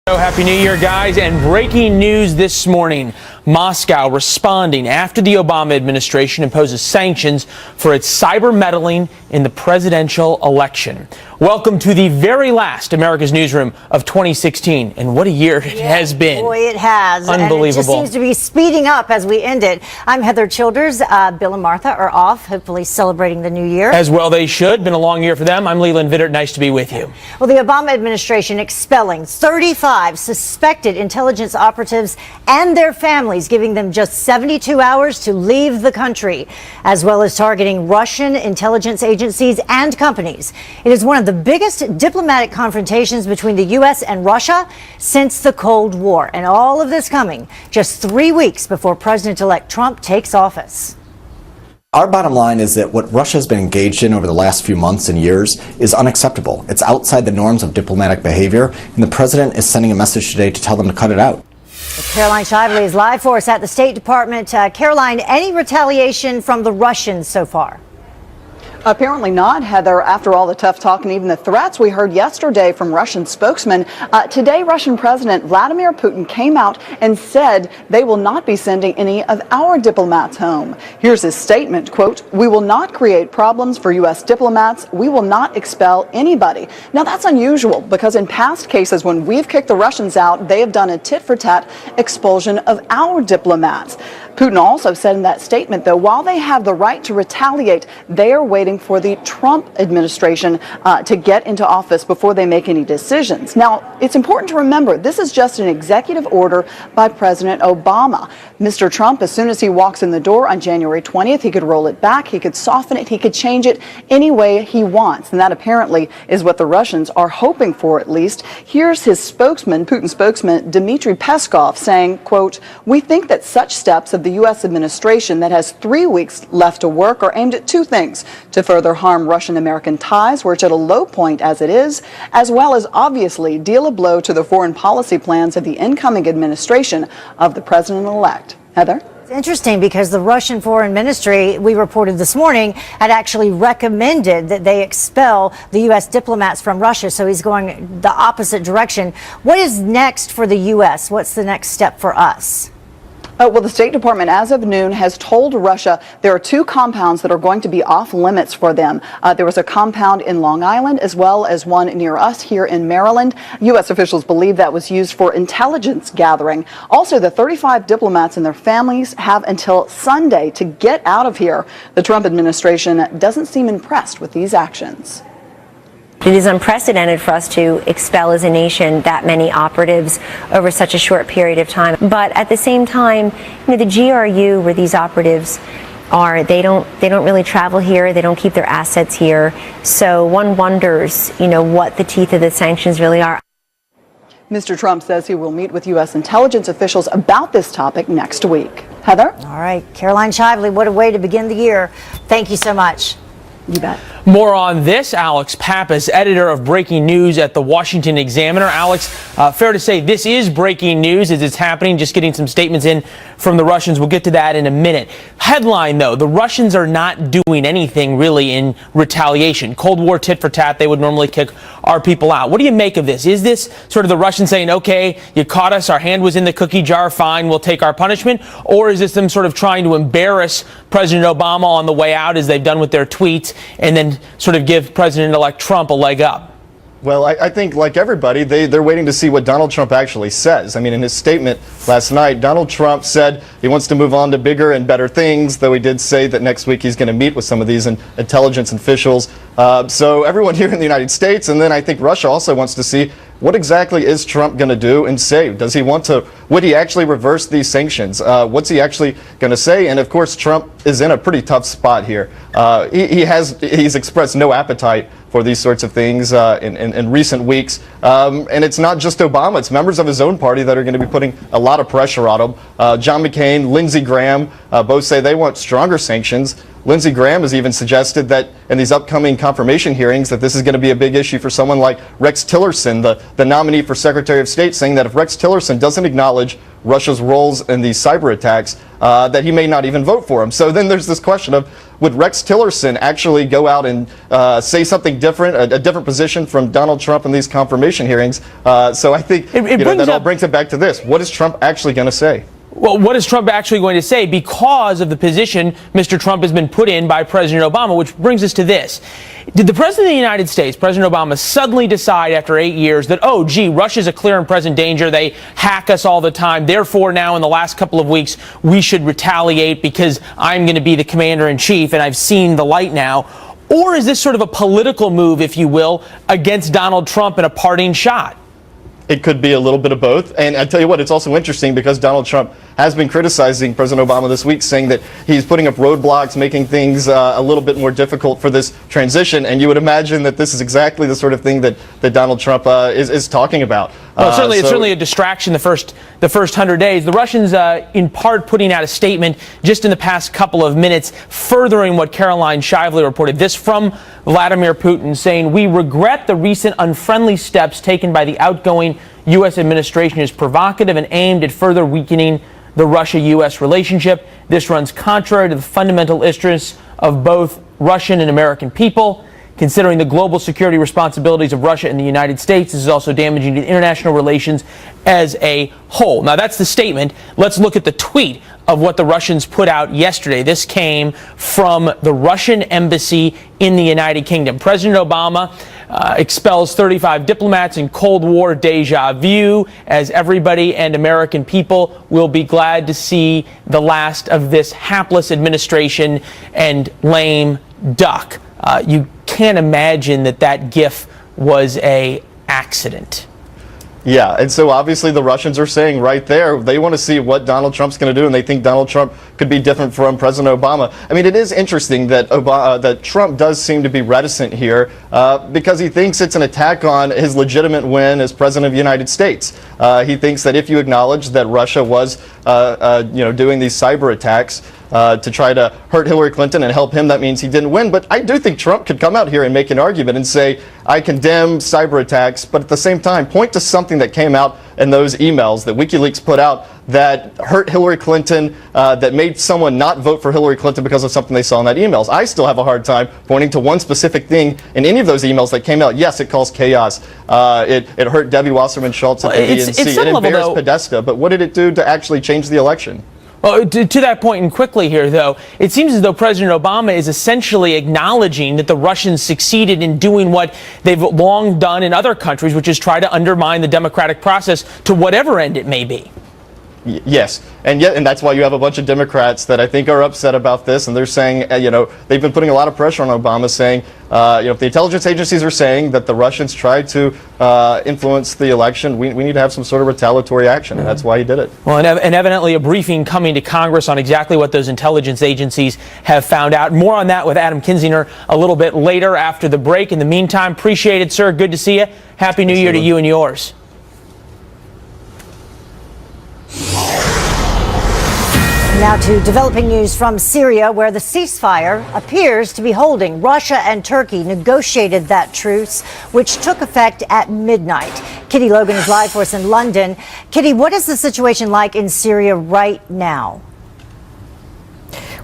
Happy New Year, guys. And breaking news this morning, Moscow responding after the Obama administration imposes sanctions for its cyber meddling in the presidential election. Welcome to the very last America's Newsroom of 2016. And what a year it has been. Boy, it has. Unbelievable. And it just seems to be speeding up as we end it. I'm Heather Childers. Bill and Martha are off, hopefully celebrating the new year. As well they should. Been a long year for them. I'm Leland Vittert. Nice to be with you. Well, the Obama administration expelling 35 suspected intelligence operatives and their families, giving them just 72 hours to leave the country, as well as targeting Russian intelligence agencies and companies. It is one of the biggest diplomatic confrontations between the U.S. and Russia since the Cold War. And all of this coming just 3 weeks before President-elect Trump takes office. Our bottom line is that what Russia has been engaged in over the last few months and years is unacceptable. It's outside the norms of diplomatic behavior, and the president is sending a message today to tell them to cut it out. Caroline Shively is live for us at the State Department. Caroline, any retaliation from the Russians so far? Apparently not, Heather, after all the tough talk and even the threats we heard yesterday from Russian spokesmen. Today, Russian President Vladimir Putin came out and said they will not be sending any of our diplomats home. Here's his statement, quote, "We will not create problems for U.S. diplomats. We will not expel anybody." Now, that's unusual because in past cases when we've kicked the Russians out, they have done a tit-for-tat expulsion of our diplomats. Putin also said in that statement, though, while they have the right to retaliate, they are waiting for the Trump administration to get into office before they make any decisions. Now, it's important to remember this is just an executive order by President Obama. Mr. Trump, as soon as he walks in the door on January 20th, he could roll it back, he could soften it, he could change it any way he wants. And that apparently is what the Russians are hoping for, at least. Here's his spokesman, Putin spokesman, Dmitry Peskov, saying, quote, "We think that such steps of the U.S. administration that has 3 weeks left to work are aimed at two things: to further harm Russian-American ties, where it's at a low point as it is, as well as obviously deal a blow to the foreign policy plans of the incoming administration of the president-elect." Heather? It's interesting because the Russian Foreign Ministry, we reported this morning, had actually recommended that they expel the U.S. diplomats from Russia. So he's going the opposite direction. What is next for the U.S.? What's the next step for us? Well, the State Department, as of noon, has told Russia there are two compounds that are going to be off limits for them. There was a compound in Long Island as well as one near us here in Maryland. U.S. officials believe that was used for intelligence gathering. Also, the 35 diplomats and their families have until Sunday to get out of here. The Trump administration doesn't seem impressed with these actions. It is unprecedented for us to expel as a nation that many operatives over such a short period of time. But at the same time, the GRU, where these operatives are, they don't really travel here. They don't keep their assets here. So one wonders, what the teeth of the sanctions really are. Mr. Trump says he will meet with U.S. intelligence officials about this topic next week. Heather? All right. Caroline Shively, what a way to begin the year. Thank you so much. You bet. More on this. Alex Pappas, editor of Breaking News at the Washington Examiner. Alex, fair to say this is breaking news as it's happening, just getting some statements in from the Russians. We'll get to that in a minute. Headline, though, the Russians are not doing anything really in retaliation. Cold War tit for tat, they would normally kick our people out. What do you make of this? Is this sort of the Russians saying, okay, you caught us, our hand was in the cookie jar, fine, we'll take our punishment? Or is this them sort of trying to embarrass President Obama on the way out, as they've done with their tweets, and then sort of give President-elect Trump a leg up? Well, I think, like everybody, they're waiting to see what Donald Trump actually says. I mean, in his statement last night, Donald Trump said he wants to move on to bigger and better things, though he did say that next week he's going to meet with some of these intelligence officials. So everyone here in the United States, and then I think Russia also wants to see what exactly is Trump going to do and say. Does he want to, would he actually reverse these sanctions? What's he actually going to say? And of course, Trump is in a pretty tough spot here. He's expressed no appetite for these sorts of things in recent weeks. And it's not just Obama, it's members of his own party that are going to be putting a lot of pressure on him. John McCain, Lindsey Graham, both say they want stronger sanctions. Lindsey Graham has even suggested that in these upcoming confirmation hearings that this is going to be a big issue for someone like Rex Tillerson, the nominee for Secretary of State, saying that if Rex Tillerson doesn't acknowledge Russia's roles in these cyber attacks, that he may not even vote for him. So then there's this question of would Rex Tillerson actually go out and say something different, a different position from Donald Trump in these confirmation hearings? So I think that all brings it back to this. What is Trump actually going to say? Well, what is Trump actually going to say because of the position Mr. Trump has been put in by President Obama, which brings us to this. Did the President of the United States, President Obama, suddenly decide after 8 years that, oh, gee, Russia's a clear and present danger, they hack us all the time, therefore now in the last couple of weeks we should retaliate because I'm going to be the commander-in-chief and I've seen the light now? Or is this sort of a political move, if you will, against Donald Trump in a parting shot? It could be a little bit of both. And I tell you what, it's also interesting because Donald Trump has been criticizing President Obama this week, saying that he's putting up roadblocks, making things a little bit more difficult for this transition. And you would imagine that this is exactly the sort of thing that Donald Trump is talking about. Well, it's certainly a distraction the first 100 days. The Russians, in part, putting out a statement just in the past couple of minutes, furthering what Caroline Shively reported. This from Vladimir Putin, saying, "We regret the recent unfriendly steps taken by the outgoing U.S. administration is provocative and aimed at further weakening the Russia-U.S. relationship. This runs contrary to the fundamental interests of both Russian and American people. Considering the global security responsibilities of Russia and the United States, this is also damaging to international relations as a whole." Now, that's the statement. Let's look at the tweet of what the Russians put out yesterday. This came from the Russian embassy in the United Kingdom. President Obama expels 35 diplomats in Cold War deja vu, as everybody and American people will be glad to see the last of this hapless administration and lame duck. You can't imagine that GIF was a accident. Yeah, and so obviously the Russians are saying right there they want to see what Donald Trump's going to do, and they think Donald Trump could be different from President Obama. I mean, it is interesting that that Trump does seem to be reticent here because he thinks it's an attack on his legitimate win as President of the United States. He thinks that if you acknowledge that Russia was doing these cyber attacks to try to hurt Hillary Clinton and help him, that means he didn't win. But I do think Trump could come out here and make an argument and say, I condemn cyber attacks, but at the same time point to something that came out in those emails that WikiLeaks put out that hurt Hillary Clinton, that made someone not vote for Hillary Clinton because of something they saw in that emails. I still have a hard time pointing to one specific thing in any of those emails that came out. Yes, it caused chaos. It hurt Debbie Wasserman Schultz at the DNC. It embarrassed Podesta. But what did it do to actually change the election? Well, to that point, and quickly here, though, it seems as though President Obama is essentially acknowledging that the Russians succeeded in doing what they've long done in other countries, which is try to undermine the democratic process to whatever end it may be. Yes, and that's why you have a bunch of Democrats that I think are upset about this, and they're saying, they've been putting a lot of pressure on Obama, saying, if the intelligence agencies are saying that the Russians tried to influence the election, we need to have some sort of retaliatory action, and that's why he did it. Well, and evidently a briefing coming to Congress on exactly what those intelligence agencies have found out. More on that with Adam Kinzinger a little bit later after the break. In the meantime, appreciate it, sir. Good to see you. Happy New Year to you and yours. Now to developing news from Syria, where the ceasefire appears to be holding. Russia and Turkey negotiated that truce, which took effect at midnight. Kitty Logan is live for us in London. Kitty, what is the situation like in Syria right now?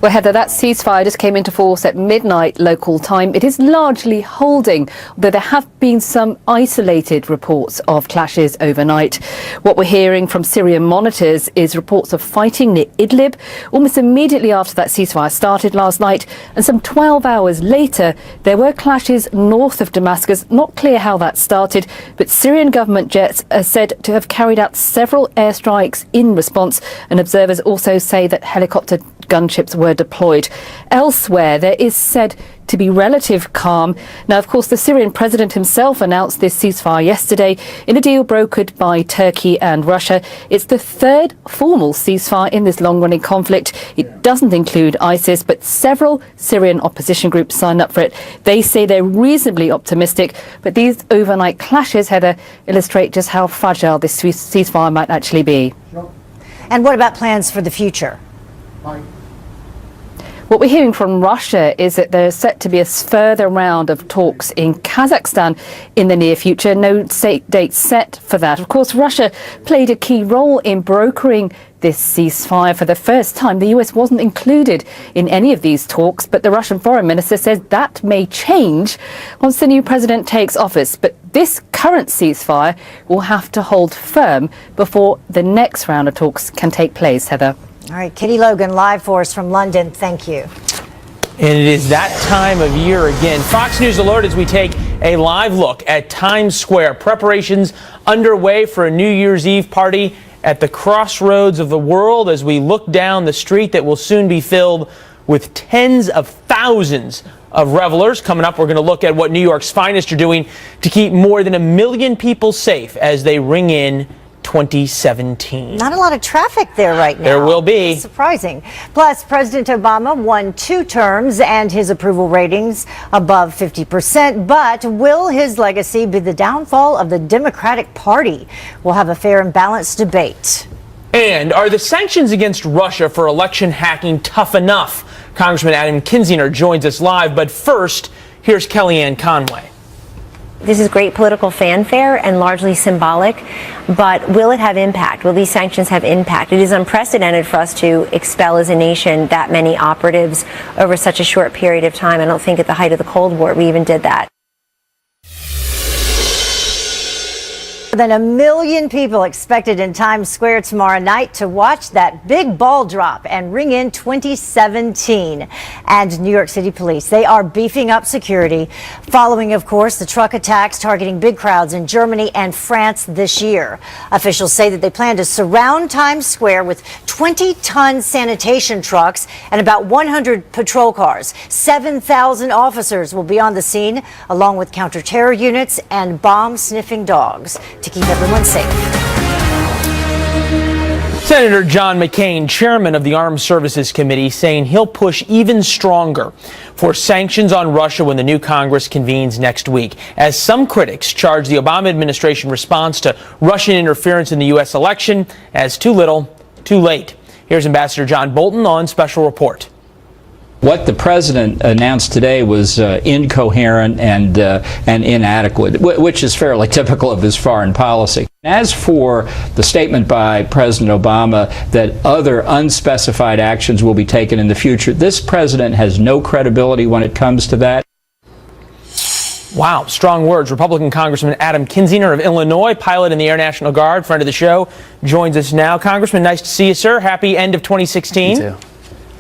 Well, Heather, that ceasefire just came into force at midnight local time. It is largely holding, though there have been some isolated reports of clashes overnight. What we're hearing from Syrian monitors is reports of fighting near Idlib almost immediately after that ceasefire started last night. And some 12 hours later, there were clashes north of Damascus. Not clear how that started, but Syrian government jets are said to have carried out several airstrikes in response. And observers also say that helicopter gunships were deployed. Elsewhere, there is said to be relative calm. Now, of course, the Syrian president himself announced this ceasefire yesterday in a deal brokered by Turkey and Russia. It's the third formal ceasefire in this long-running conflict. It doesn't include ISIS, but several Syrian opposition groups signed up for it. They say they're reasonably optimistic, but these overnight clashes, Heather, illustrate just how fragile this ceasefire might actually be. And what about plans for the future? What we're hearing from Russia is that there's set to be a further round of talks in Kazakhstan in the near future. No date set for that. Of course, Russia played a key role in brokering this ceasefire. For the first time, the US wasn't included in any of these talks, but the Russian foreign minister says that may change once the new president takes office. But this current ceasefire will have to hold firm before the next round of talks can take place, Heather. All right, Kitty Logan live for us from London. Thank you. And it is that time of year again. Fox News Alert as we take a live look at Times Square. Preparations underway for a New Year's Eve party at the crossroads of the world as we look down the street that will soon be filled with tens of thousands of revelers. Coming up, we're going to look at what New York's finest are doing to keep more than 1 million people safe as they ring in 2017. Not a lot of traffic there right now. There will be. Surprising. Plus, President Obama won 2 terms and his approval ratings above 50%. But will his legacy be the downfall of the Democratic Party? We'll have a fair and balanced debate. And are the sanctions against Russia for election hacking tough enough? Congressman Adam Kinzinger joins us live. But first, here's Kellyanne Conway. This is great political fanfare and largely symbolic, but will it have impact? Will these sanctions have impact? It is unprecedented for us to expel as a nation that many operatives over such a short period of time. I don't think at the height of the Cold War we even did that. More than 1 million people expected in Times Square tomorrow night to watch that big ball drop and ring in 2017. And New York City police, they are beefing up security following, of course, the truck attacks targeting big crowds in Germany and France this year. Officials say that they plan to surround Times Square with 20-ton sanitation trucks and about 100 patrol cars. 7,000 officers will be on the scene, along with counter-terror units and bomb-sniffing dogs, to keep everyone safe. Senator John McCain, chairman of the Armed Services Committee, saying he'll push even stronger for sanctions on Russia when the new Congress convenes next week, as some critics charge the Obama administration response to Russian interference in the U.S. election as too little, too late. Here's Ambassador John Bolton on Special Report. What the president announced today was incoherent and inadequate, which is fairly typical of his foreign policy. As for the statement by President Obama that other unspecified actions will be taken in the future, this president has no credibility when it comes to that. Wow, strong words. Republican Congressman Adam Kinzinger of Illinois, pilot in the Air National Guard, friend of the show, joins us now. Congressman, nice to see you, sir. Happy end of 2016. You too.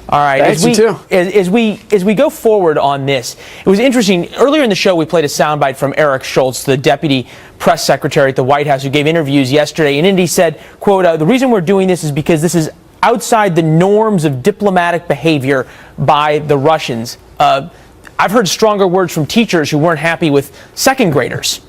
All right, Thanks, as we go forward on this, it was interesting. Earlier in the show, we played a soundbite from Eric Schultz, the deputy press secretary at the White House, who gave interviews yesterday. And he said, quote, the reason we're doing this is because this is outside the norms of diplomatic behavior by the Russians. I've heard stronger words from teachers who weren't happy with second graders.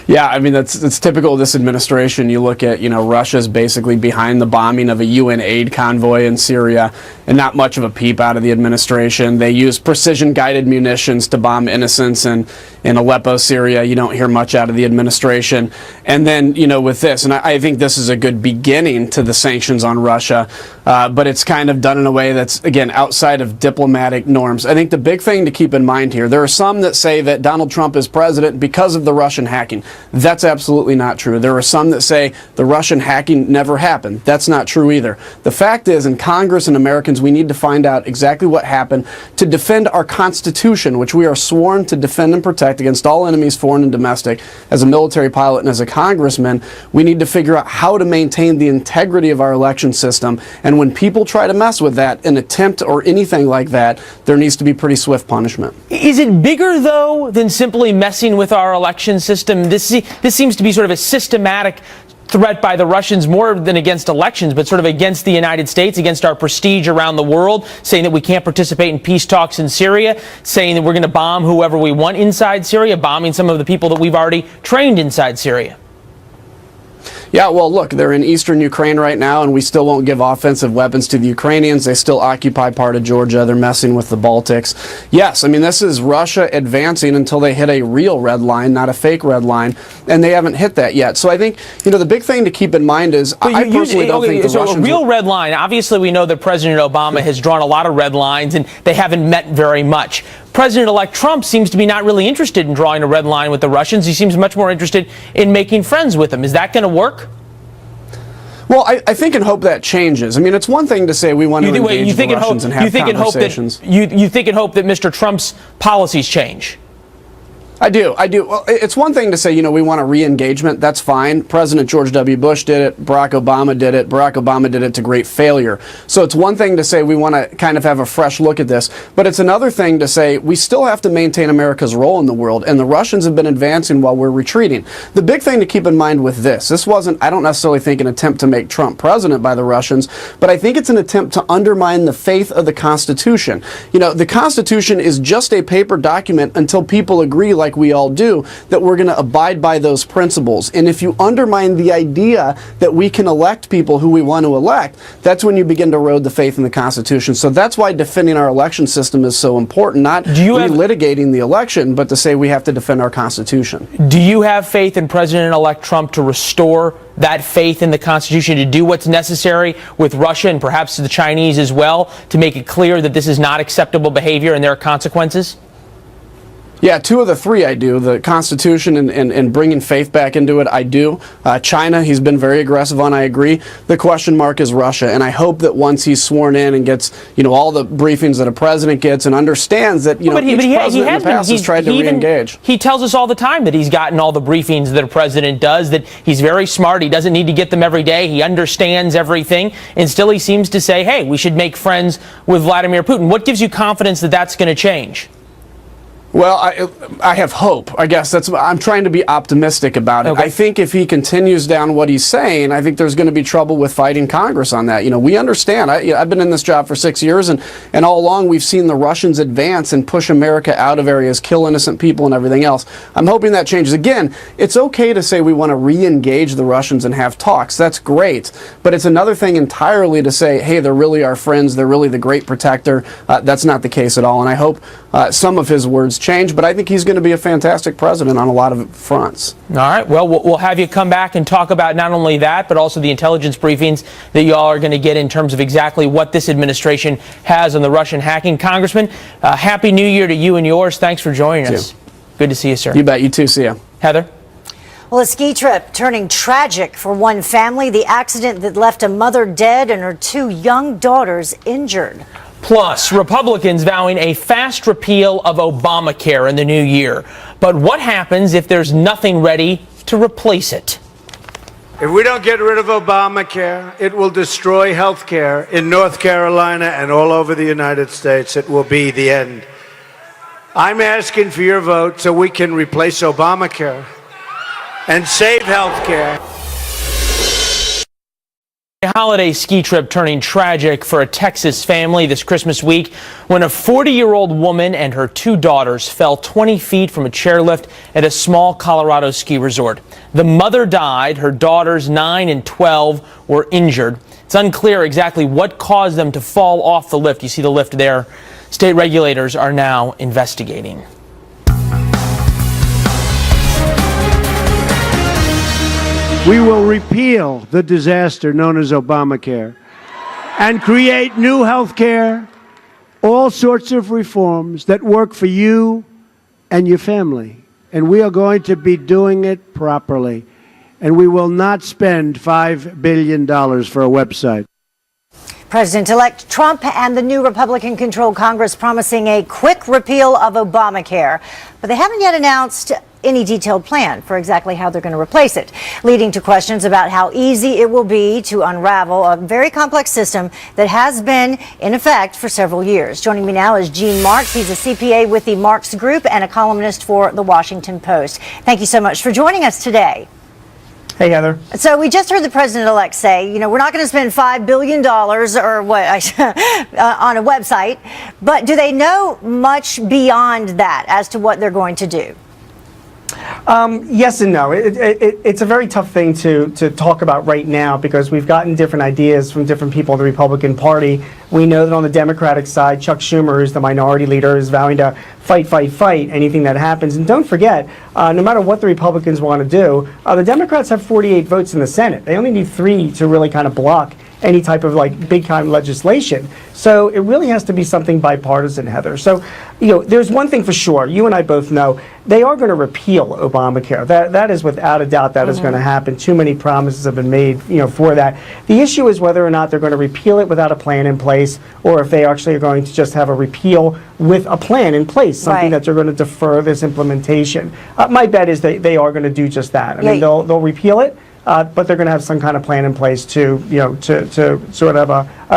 Yeah, I mean, that's typical of this administration. You look at, Russia's basically behind the bombing of a UN aid convoy in Syria, and not much of a peep out of the administration. They use precision-guided munitions to bomb innocents in Aleppo, Syria. You don't hear much out of the administration. And then, with this, and I think this is a good beginning to the sanctions on Russia, but it's kind of done in a way that's, again, outside of diplomatic norms. I think the big thing to keep in mind here, there are some that say that Donald Trump is president because of the Russian hacking. That's absolutely not true. There are some that say the Russian hacking never happened. That's not true either. The fact is, in Congress and Americans, we need to find out exactly what happened to defend our Constitution, which we are sworn to defend and protect against all enemies, foreign and domestic. As a military pilot and as a congressman, we need to figure out how to maintain the integrity of our election system. And when people try to mess with that, an attempt or anything like that, there needs to be pretty swift punishment. Is it bigger, though, than simply messing with our election system? This seems to be sort of a systematic threat by the Russians, more than against elections, but sort of against the United States, against our prestige around the world, saying that we can't participate in peace talks in Syria, saying that we're going to bomb whoever we want inside Syria, bombing some of the people that we've already trained inside Syria. Yeah, well, look, they're in eastern Ukraine right now, and we still won't give offensive weapons to the Ukrainians. They still occupy part of Georgia. They're messing with the Baltics. Yes, I mean, this is Russia advancing until they hit a real red line, not a fake red line, and they haven't hit that yet. So I think, the big thing to keep in mind is I personally don't think the Russians... a real red line, obviously we know that President Obama has drawn a lot of red lines, and they haven't met very much. President-elect Trump seems to be not really interested in drawing a red line with the Russians. He seems much more interested in making friends with them. Is that going to work? Well, I think and hope that changes. I mean, it's one thing to say we want to engage the Russians and have conversations. You think and hope that Mr. Trump's policies change? I do. Well, it's one thing to say, we want a re-engagement. That's fine. President George W. Bush did it. Barack Obama did it. Barack Obama did it to great failure. So it's one thing to say we want to kind of have a fresh look at this. But it's another thing to say we still have to maintain America's role in the world. And the Russians have been advancing while we're retreating. The big thing to keep in mind with this wasn't, I don't necessarily think, an attempt to make Trump president by the Russians, but I think it's an attempt to undermine the faith of the Constitution. The Constitution is just a paper document until people agree, like we all do, that we're going to abide by those principles. And if you undermine the idea that we can elect people who we want to elect, that's when you begin to erode the faith in the Constitution. So that's why defending our election system is so important, not relitigating the election, but to say we have to defend our Constitution. Do you have faith in President-elect Trump to restore that faith in the Constitution, to do what's necessary with Russia and perhaps the Chinese as well, to make it clear that this is not acceptable behavior and there are consequences? Yeah, two of the three I do. The Constitution and bringing faith back into it, I do. China, he's been very aggressive on, I agree. The question mark is Russia, and I hope that once he's sworn in and gets, all the briefings that a president gets and understands that, each president in the past has tried to re-engage. He tells us all the time that he's gotten all the briefings that a president does, that he's very smart, he doesn't need to get them every day, he understands everything, and still he seems to say, hey, we should make friends with Vladimir Putin. What gives you confidence that that's going to change? Well, I have hope. I guess I'm trying to be optimistic about it. Okay. I think if he continues down what he's saying, I think there's going to be trouble with fighting Congress on that. We understand. I've been in this job for 6 years, and all along we've seen the Russians advance and push America out of areas, kill innocent people and everything else. I'm hoping that changes. Again, it's okay to say we want to re-engage the Russians and have talks. That's great. But it's another thing entirely to say, hey, they're really our friends. They're really the great protector. That's not the case at all. And I hope some of his words change, but I think he's going to be a fantastic president on a lot of fronts. All right. Well, we'll have you come back and talk about not only that, but also the intelligence briefings that y'all are going to get in terms of exactly what this administration has on the Russian hacking. Congressman, Happy New Year to you and yours. Thanks for joining us. Good to see you, sir. You bet. You too. See you. Heather? Well, a ski trip turning tragic for one family. The accident that left a mother dead and her two young daughters injured. Plus, Republicans vowing a fast repeal of Obamacare in the new year. But what happens if there's nothing ready to replace it? If we don't get rid of Obamacare, it will destroy health care in North Carolina and all over the United States. It will be the end. I'm asking for your vote so we can replace Obamacare and save health care. A holiday ski trip turning tragic for a Texas family this Christmas week when a 40-year-old woman and her two daughters fell 20 feet from a chairlift at a small Colorado ski resort. The mother died. Her daughters, 9 and 12, were injured. It's unclear exactly what caused them to fall off the lift. You see the lift there. State regulators are now investigating. We will repeal the disaster known as Obamacare and create new health care, all sorts of reforms that work for you and your family. And we are going to be doing it properly. And we will not spend $5 billion for a website. President-elect Trump and the new Republican-controlled Congress promising a quick repeal of Obamacare. But they haven't yet announced any detailed plan for exactly how they're going to replace it, leading to questions about how easy it will be to unravel a very complex system that has been in effect for several years. Joining me now is Gene Marks. He's a CPA with the Marks Group and a columnist for The Washington Post. Thank you so much for joining us today. Hey, Heather. So we just heard the president-elect say, we're not going to spend $5 billion or what on a website, but do they know much beyond that as to what they're going to do? Yes and no. It's a very tough thing to talk about right now because we've gotten different ideas from different people in the Republican Party. We know that on the Democratic side, Chuck Schumer, who's the minority leader, is vowing to fight anything that happens. And don't forget, no matter what the Republicans want to do, the Democrats have 48 votes in the Senate. They only need 3 to really kind of block any type of like big time legislation. So it really has to be something bipartisan, Heather. So, there's one thing for sure. You and I both know they are going to repeal Obamacare. That is without a doubt that is going to happen. Too many promises have been made, for that. The issue is whether or not they're going to repeal it without a plan in place, or if they actually are going to just have a repeal with a plan in place, something that they're going to defer this implementation. My bet is they are going to do just that. I mean, they'll repeal it. But they're going to have some kind of plan in place to sort of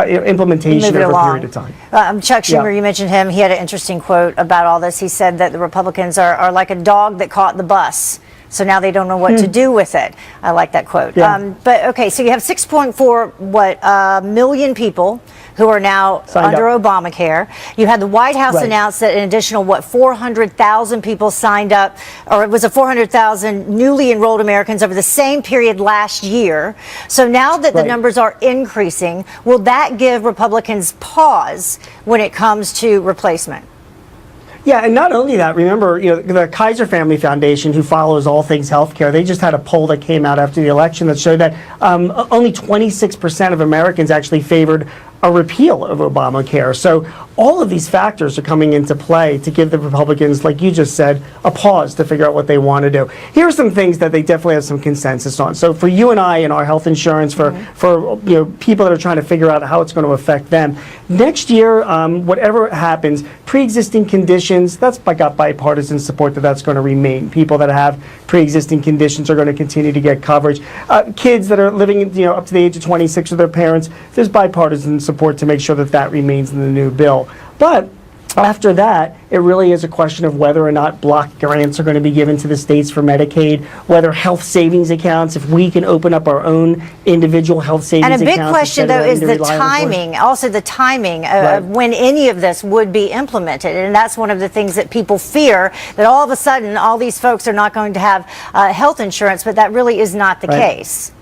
implementation over a period of time. Chuck Schumer, you mentioned him. He had an interesting quote about all this. He said that the Republicans are like a dog that caught the bus. So now they don't know what to do with it. I like that quote. But okay, so you have 6.4 million people who are now under Obamacare. You had the White House announce that an additional 400,000 people signed up, or it was 400,000 newly enrolled Americans over the same period last year. So now that the numbers are increasing, will that give Republicans pause when it comes to replacement? Yeah, and not only that, remember, the Kaiser Family Foundation, who follows all things healthcare, they just had a poll that came out after the election that showed that only 26% of Americans actually favored a repeal of Obamacare. So all of these factors are coming into play to give the Republicans, like you just said, a pause to figure out what they want to do. Here are some things that they definitely have some consensus on. So for you and I and our health insurance, for people that are trying to figure out how it's going to affect them, next year, whatever happens, pre-existing conditions, that's got bipartisan support that's going to remain. People that have pre-existing conditions are going to continue to get coverage. Kids that are living up to the age of 26 with their parents, there's bipartisan support to make sure that remains in the new bill. But after that, it really is a question of whether or not block grants are going to be given to the states for Medicaid, whether health savings accounts, if we can open up our own individual health savings accounts. And a big question, though, is the timing, also the timing of when any of this would be implemented. And that's one of the things that people fear, that all of a sudden all these folks are not going to have health insurance, but that really is not the case.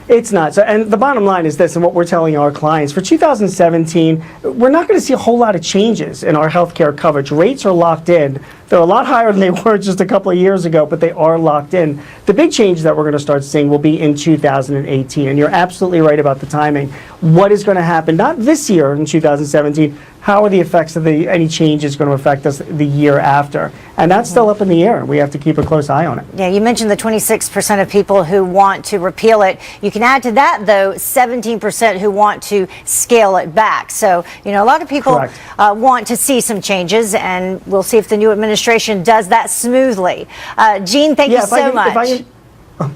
It's not. So, and the bottom line is this, and what we're telling our clients, for 2017, we're not going to see a whole lot of changes in our health care coverage. Rates are locked in. They're a lot higher than they were just a couple of years ago, but they are locked in. The big change that we're going to start seeing will be in 2018, and you're absolutely right about the timing. What is going to happen, not this year in 2017, how are the effects of any changes going to affect us the year after? And that's still up in the air. We have to keep a close eye on it. Yeah, you mentioned the 26% of people who want to repeal it. You can add to that, though, 17% who want to scale it back. So, a lot of people want to see some changes, and we'll see if the new administration does that smoothly. Gene, thank you so much.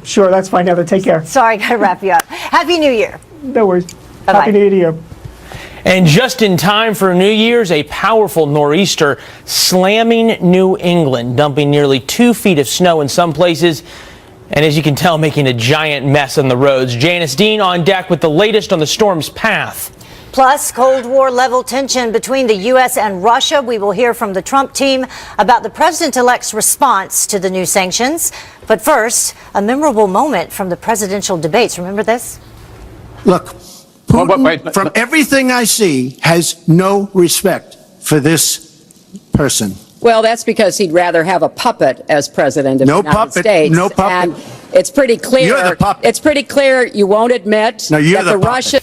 Sure, that's fine, Heather. Take care. Sorry, got to wrap you up. Happy New Year. No worries. Bye-bye. Happy New Year to you. And just in time for New Year's, a powerful nor'easter slamming New England, dumping nearly 2 feet of snow in some places, and as you can tell, making a giant mess on the roads. Janice Dean on deck with the latest on the storm's path. Plus, Cold War level tension between the U.S. and Russia. We will hear from the Trump team about the president-elect's response to the new sanctions. But first, a memorable moment from the presidential debates. Remember this? Look, Putin, from everything I see, has no respect for this person. Well, that's because he'd rather have a puppet as president of the United States. No puppet. And it's pretty clear. You're the puppet. It's pretty clear you won't admit that the Russians.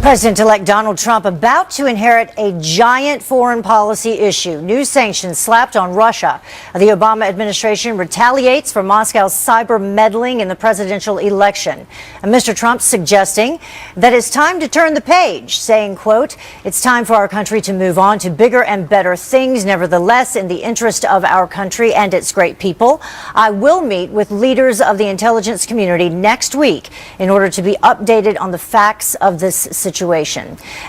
President-elect Donald Trump about to inherit a giant foreign policy issue. New sanctions slapped on Russia. The Obama administration retaliates for Moscow's cyber meddling in the presidential election. And Mr. Trump suggesting that it's time to turn the page, saying, quote, "It's time for our country to move on to bigger and better things. Nevertheless, in the interest of our country and its great people, I will meet with leaders of the intelligence community next week in order to be updated on the facts of this situation."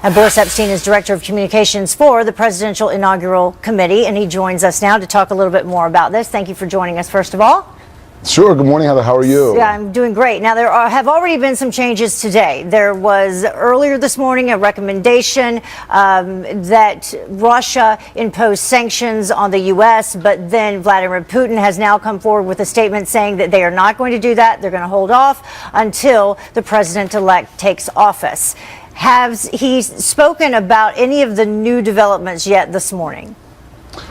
And Boris Epshteyn is Director of Communications for the Presidential Inaugural Committee, and he joins us now to talk a little bit more about this. Thank you for joining us, first of all. Sure. Good morning, Heather. How are you? Yeah, I'm doing great. Now, have already been some changes today. There was earlier this morning a recommendation that Russia impose sanctions on the U.S., but then Vladimir Putin has now come forward with a statement saying that they are not going to do that. They're going to hold off until the president-elect takes office. Has he spoken about any of the new developments yet this morning?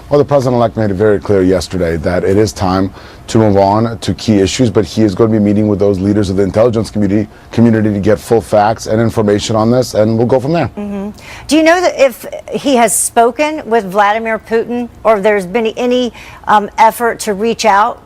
Well, the president-elect made it very clear yesterday that it is time to move on to key issues, but he is going to be meeting with those leaders of the intelligence community to get full facts and information on this, and we'll go from there. Mm-hmm. Do you know that if he has spoken with Vladimir Putin, or if there's been any effort to reach out?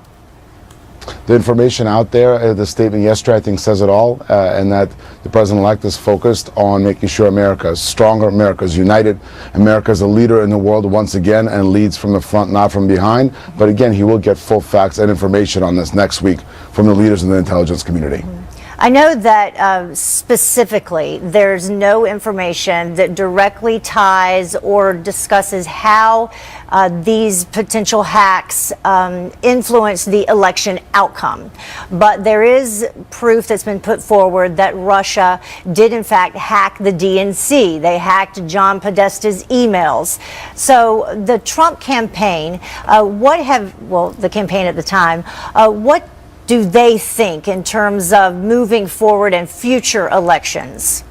The information out there, the statement yesterday, I think says it all, and that the president-elect is focused on making sure America is stronger, America is united, America is a leader in the world once again and leads from the front, not from behind. But again, he will get full facts and information on this next week from the leaders in the intelligence community. I know that specifically there's no information that directly ties or discusses how these potential hacks influence the election outcome. But there is proof that's been put forward that Russia did in fact hack the DNC. They hacked John Podesta's emails. So the Trump campaign, the campaign at the time, what do they think in terms of moving forward in future elections?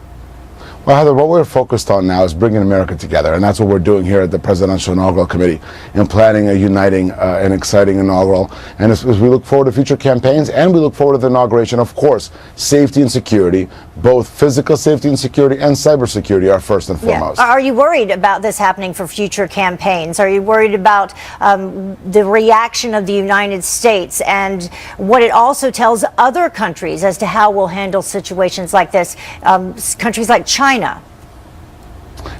Well, Heather, what we're focused on now is bringing America together, and that's what we're doing here at the Presidential Inaugural Committee in planning a uniting and exciting inaugural. And as we look forward to future campaigns and we look forward to the inauguration, of course, safety and security, both physical safety and security and cybersecurity are first and foremost. Are you worried about this happening for future campaigns? Are you worried about the reaction of the United States and what it also tells other countries as to how we'll handle situations like this, countries like China?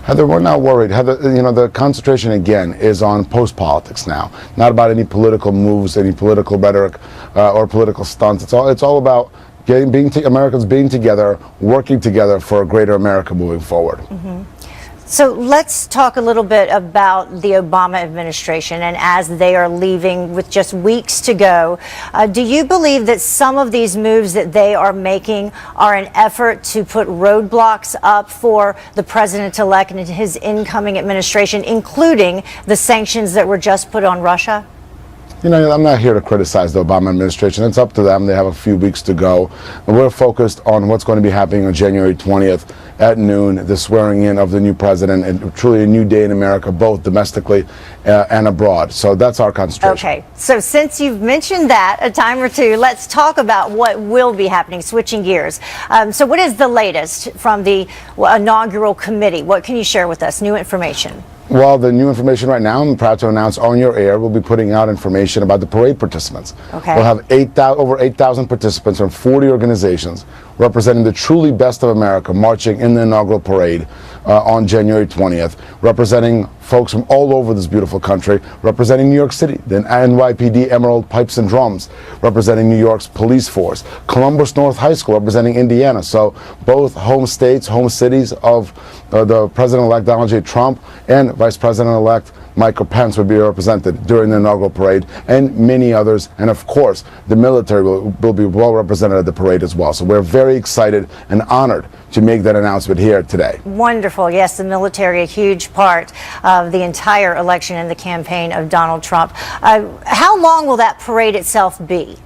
Heather, we're not worried. Heather, the concentration again is on post-politics now, not about any political moves, any political rhetoric or political stunts. It's all about Americans being together, working together for a greater America moving forward. Mm-hmm. So let's talk a little bit about the Obama administration, and as they are leaving with just weeks to go, do you believe that some of these moves that they are making are an effort to put roadblocks up for the president-elect and his incoming administration, including the sanctions that were just put on Russia? I'm not here to criticize the Obama administration. It's up to them. They have a few weeks to go. And we're focused on what's going to be happening on January 20th at noon, the swearing in of the new president, and truly a new day in America, both domestically and abroad. So that's our concentration. Okay. So since you've mentioned that a time or two, let's talk about what will be happening, switching gears. So what is the latest from the inaugural committee? What can you share with us? New information? Well, the new information right now, I'm proud to announce on your air, we'll be putting out information about the parade participants. Okay. We'll have over 8,000 participants from 40 organizations representing the truly best of America marching in the inaugural parade on January 20th, representing folks from all over this beautiful country, representing New York City, the NYPD Emerald Pipes and Drums, representing New York's police force, Columbus North High School representing Indiana. So both home states, home cities of the President-elect Donald J. Trump and Vice President-elect Michael Pence would be represented during the inaugural parade, and many others. And of course, the military will be well represented at the parade as well. So we're very excited and honored to make that announcement here today. Wonderful. Yes, the military, a huge part of the entire election and the campaign of Donald Trump. How long will that parade itself be?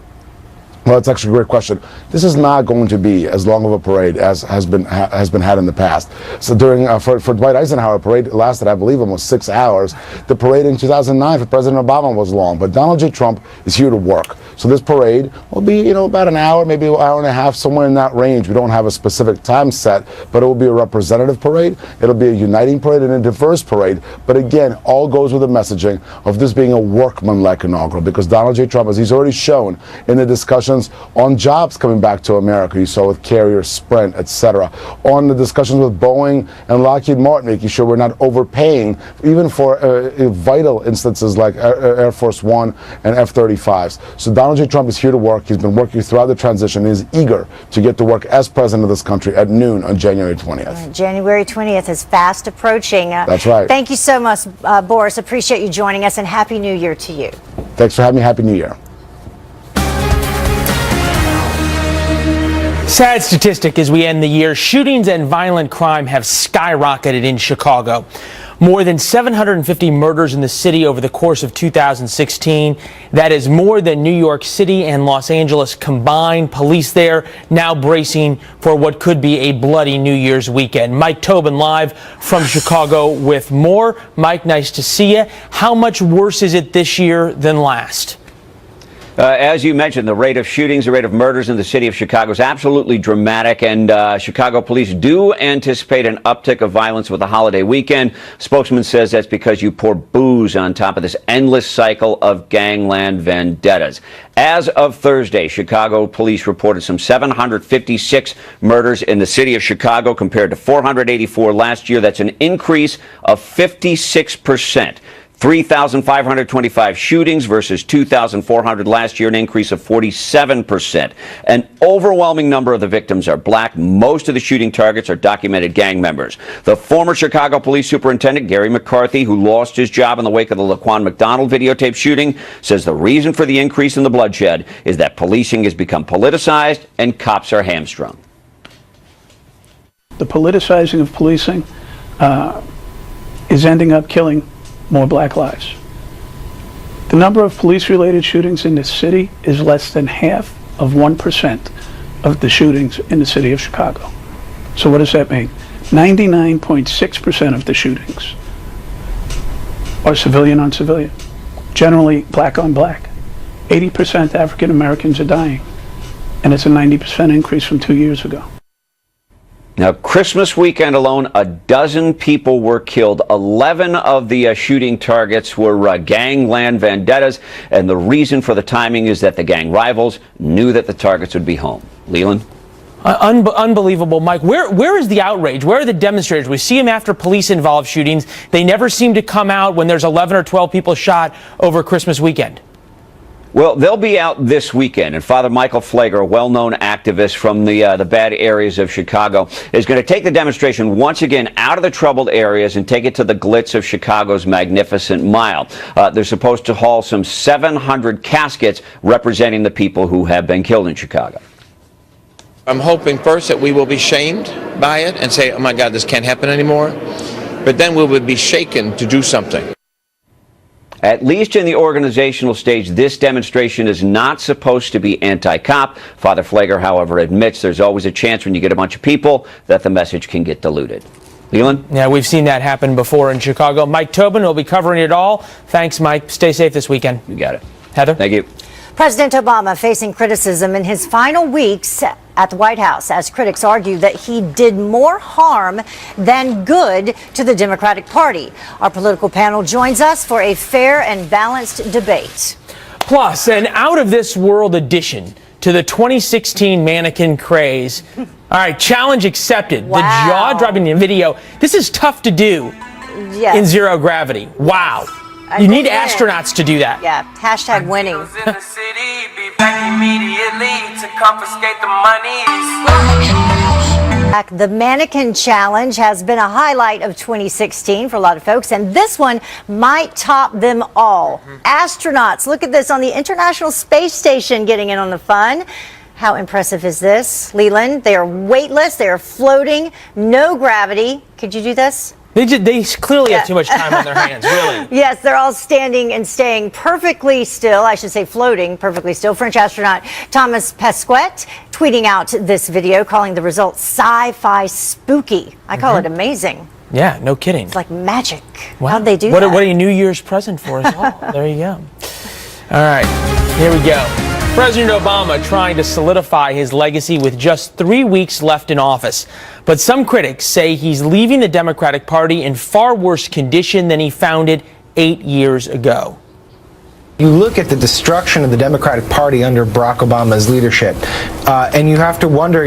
Well, that's actually a great question. This is not going to be as long of a parade as has been had in the past. So during for Dwight Eisenhower, parade lasted, I believe, almost 6 hours. The parade in 2009 for President Obama was long, but Donald J. Trump is here to work. So this parade will be, about an hour, maybe an hour and a half, somewhere in that range. We don't have a specific time set, but it will be a representative parade. It'll be a uniting parade and a diverse parade. But again, all goes with the messaging of this being a workmanlike inaugural, because Donald J. Trump, as he's already shown in the discussions on jobs coming back to America, you saw with Carrier, Sprint, etc., on the discussions with Boeing and Lockheed Martin, making sure we're not overpaying, even for vital instances like Air Force One and F-35s. So Donald J. Trump is here to work. He's been working throughout the transition. He's eager to get to work as president of this country at noon on January 20th. January 20th is fast approaching. That's right. Thank you so much, Boris. Appreciate you joining us, and Happy New Year to you. Thanks for having me. Happy New Year. Sad statistic as we end the year. Shootings and violent crime have skyrocketed in Chicago. More than 750 murders in the city over the course of 2016. That is more than New York City and Los Angeles combined. Police there now bracing for what could be a bloody New Year's weekend. Mike Tobin live from Chicago with more. Mike, nice to see you. How much worse is it this year than last? As you mentioned, the rate of shootings, the rate of murders in the city of Chicago is absolutely dramatic, and Chicago police do anticipate an uptick of violence with the holiday weekend. Spokesman says that's because you pour booze on top of this endless cycle of gangland vendettas. As of Thursday, Chicago police reported some 756 murders in the city of Chicago compared to 484 last year. That's an increase of 56%. 3,525 shootings versus 2,400 last year, an increase of 47%. An overwhelming number of the victims are black. Most of the shooting targets are documented gang members. The former Chicago police superintendent, Gary McCarthy, who lost his job in the wake of the Laquan McDonald videotape shooting, says the reason for the increase in the bloodshed is that policing has become politicized and cops are hamstrung. The politicizing of policing is ending up killing more black lives. The number of police-related shootings in this city is less than half of 1% of the shootings in the city of Chicago. So what does that mean? 99.6% of the shootings are civilian on civilian, generally black on black. 80% African Americans are dying, and it's a 90% increase from 2 years ago. Now, Christmas weekend alone, a dozen people were killed. 11 of the shooting targets were gangland vendettas, and the reason for the timing is that the gang rivals knew that the targets would be home. Leland? Unbelievable, Mike. Where is the outrage? Where are the demonstrators? We see them after police-involved shootings. They never seem to come out when there's 11 or 12 people shot over Christmas weekend. Well, they'll be out this weekend, and Father Michael Flager, a well-known activist from the bad areas of Chicago, is going to take the demonstration once again out of the troubled areas and take it to the glitz of Chicago's Magnificent Mile. They're supposed to haul some 700 caskets representing the people who have been killed in Chicago. I'm hoping first that we will be shamed by it and say, oh my God, this can't happen anymore. But then we will be shaken to do something. At least in the organizational stage, this demonstration is not supposed to be anti-cop. Father Flager, however, admits there's always a chance when you get a bunch of people that the message can get diluted. Leland? Yeah, we've seen that happen before in Chicago. Mike Tobin will be covering it all. Thanks, Mike. Stay safe this weekend. You got it. Heather? Thank you. President Obama facing criticism in his final weeks at the White House as critics argue that he did more harm than good to the Democratic Party. Our political panel joins us for a fair and balanced debate. Plus, an out-of-this-world addition to the 2016 mannequin craze. All right, challenge accepted. Wow. The jaw-dropping video. This is tough to do in zero gravity. Wow. You need astronauts to do that. Yeah, hashtag winning. The mannequin challenge has been a highlight of 2016 for a lot of folks, and this one might top them all. Astronauts, look at this on the International Space Station getting in on the fun. How impressive is this? Leland, they are weightless, they are floating, no gravity. Could you do this? They clearly have too much time on their hands, really. Yes, they're all standing and staying perfectly still. I should say floating perfectly still. French astronaut Thomas Pesquet tweeting out this video, calling the results sci-fi spooky. I call it amazing. Yeah, no kidding. It's like magic. Wow. How'd they do What that? a New Year's present for us all. There you go. All right, here we go. President Obama trying to solidify his legacy with just 3 weeks left in office. But some critics say he's leaving the Democratic Party in far worse condition than he found it 8 years ago. You look at the destruction of the Democratic Party under Barack Obama's leadership, and you have to wonder,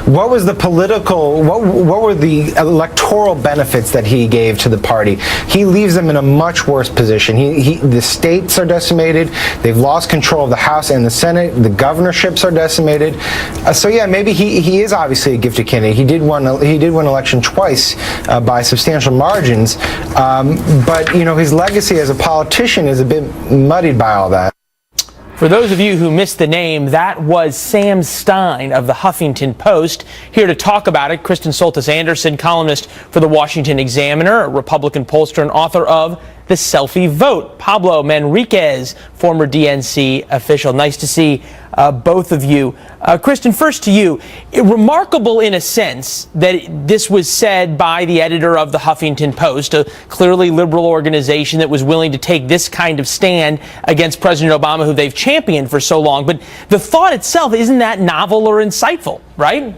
what was the political, what were the electoral benefits that he gave to the party? He leaves them in a much worse position. The states are decimated. They've lost control of the House and the Senate. The governorships are decimated. So yeah, maybe he is obviously a gifted candidate. He did win election twice by substantial margins. But his legacy as a politician is a bit muddied by all that. For those of you who missed the name, that was Sam Stein of the Huffington Post. Here to talk about it, Kristen Soltis Anderson, columnist for the Washington Examiner, a Republican pollster and author of The Selfie Vote. Pablo Manriquez, former DNC official. Nice to see both of you. Kristen, first to you. Remarkable in a sense that this was said by the editor of the Huffington Post, a clearly liberal organization that was willing to take this kind of stand against President Obama, who they've championed for so long. But the thought itself, isn't that novel or insightful, right?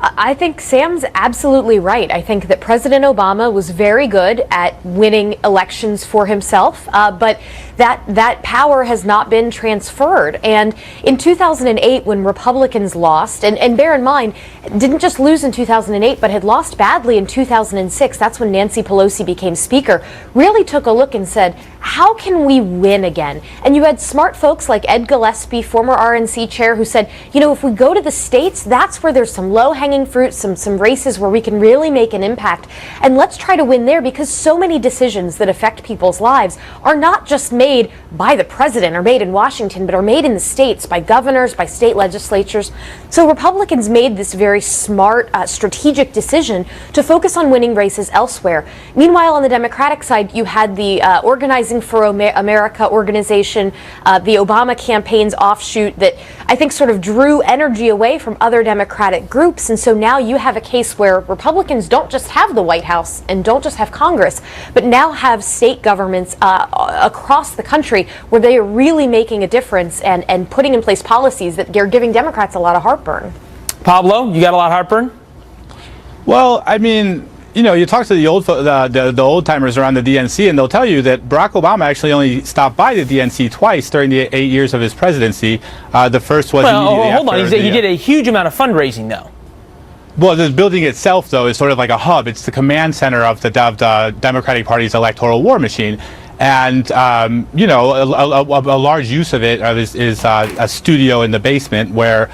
I think Sam's absolutely right. I think that President Obama was very good at winning elections for himself, but that power has not been transferred. And in 2008, when Republicans lost, and bear in mind, didn't just lose in 2008, but had lost badly in 2006, that's when Nancy Pelosi became Speaker, really took a look and said, how can we win again? And you had smart folks like Ed Gillespie, former RNC chair, who said, you know, if we go to the states, that's where there's some low-hanging fruit, some races where we can really make an impact. And let's try to win there, because so many decisions that affect people's lives are not just made by the president or made in Washington, but are made in the states by governors, by state legislatures. So Republicans made this very smart, strategic decision to focus on winning races elsewhere. Meanwhile, on the Democratic side, you had the Organizing for America organization, the Obama campaign's offshoot that I think sort of drew energy away from other Democratic groups. And so now you have a case where Republicans don't just have the White House and don't just have Congress, but now have state governments across the country where they are really making a difference and putting in place policies that are giving Democrats a lot of heartburn. Pablo, you got a lot of heartburn? Well, I mean, you know, you talk to the old timers around the DNC, and they'll tell you that Barack Obama actually only stopped by the DNC twice during the 8 years of his presidency. The first was immediately hold on. after He did a huge amount of fundraising, though. Well, the building itself, though, is sort of like a hub. It's the command center of the Democratic Party's electoral war machine. And, you know, a large use of it is a studio in the basement where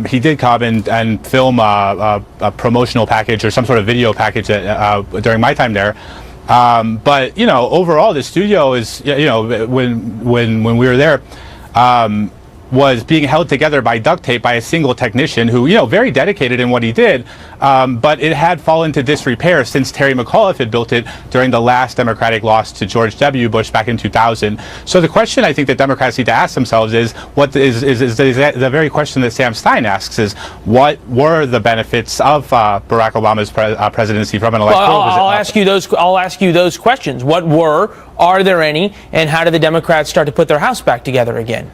he did come and film a promotional package or some sort of video package during my time there. But, you know, overall, the studio is, you know, when we were there, was being held together by duct tape by a single technician who, you know, very dedicated in what he did, but it had fallen to disrepair since Terry McAuliffe had built it during the last Democratic loss to George W. Bush back in 2000. So the question I think that Democrats need to ask themselves is, what is the very question that Sam Stein asks is, what were the benefits of Barack Obama's presidency from an electoral? Well, I'll ask you those questions. Are there any, and how do the Democrats start to put their house back together again?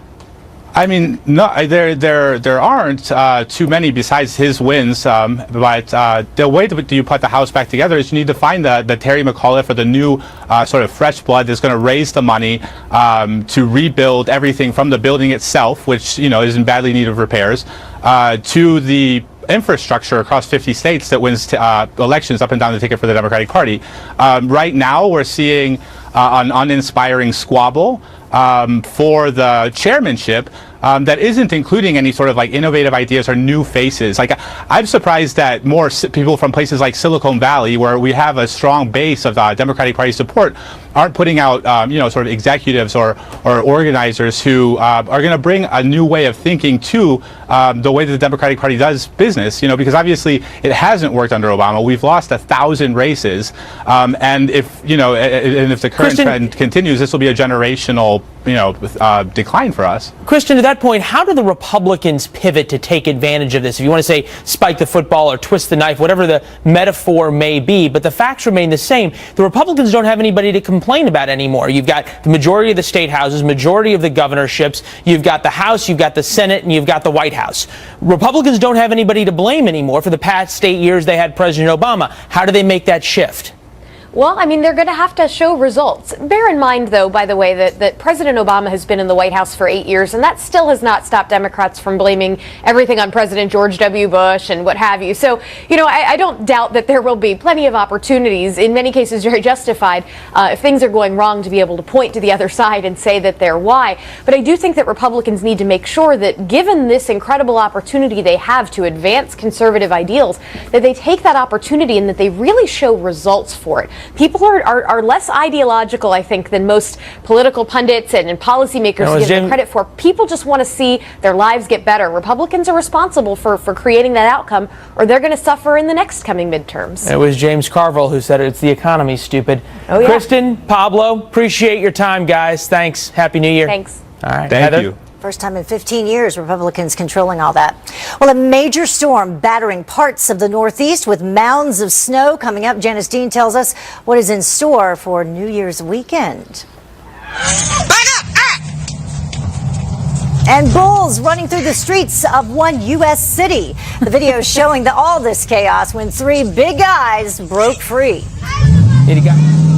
I mean, no, there aren't too many besides his wins. But the way that you put the House back together is you need to find the Terry McAuliffe or the new sort of fresh blood that's going to raise the money to rebuild everything from the building itself, which, you know, is in badly need of repairs, to the infrastructure across 50 states that wins elections up and down the ticket for the Democratic Party. Right now, we're seeing an uninspiring squabble for the chairmanship that isn't including any sort of like innovative ideas or new faces. Like, I'm surprised that more people from places like Silicon Valley, where we have a strong base of Democratic Party support, aren't putting out you know, sort of executives or organizers who are going to bring a new way of thinking to the way that the Democratic Party does business. You know, because obviously it hasn't worked under Obama. We've lost 1,000 races, and if if the current trend continues, this will be a generational decline for us. Kristen, to that point, how do the Republicans pivot to take advantage of this? If you want to say spike the football or twist the knife, whatever the metaphor may be, but the facts remain the same. The Republicans don't have anybody to complain about anymore. You've got the majority of the state houses, majority of the governorships, you've got the House, you've got the Senate, and you've got the White House. Republicans don't have anybody to blame anymore. For the past 8 years, they had President Obama. How do they make that shift? Well, I mean, they're going to have to show results. Bear in mind, though, by the way, that President Obama has been in the White House for 8 years, and that still has not stopped Democrats from blaming everything on President George W. Bush and what have you. So, you know, I don't doubt that there will be plenty of opportunities, in many cases very justified, if things are going wrong, to be able to point to the other side and say that they're why. But I do think that Republicans need to make sure that, given this incredible opportunity they have to advance conservative ideals, that they take that opportunity and that they really show results for it. People are less ideological, I think, than most political pundits and policymakers give them credit for. People just want to see their lives get better. Republicans are responsible for creating that outcome, or they're going to suffer in the next coming midterms. It was James Carville who said it's the economy, stupid. Oh, yeah. Kristen, Pablo, appreciate your time, guys. Thanks. Happy New Year. Thanks. All right. Thank Heather? you. First time in 15 years, Republicans controlling all that. Well, a major storm battering parts of the Northeast with mounds of snow coming up. Janice Dean tells us what is in store for New Year's weekend. And bulls running through the streets of one U.S. city. The video is showing all this chaos when three big guys broke free. Here you go.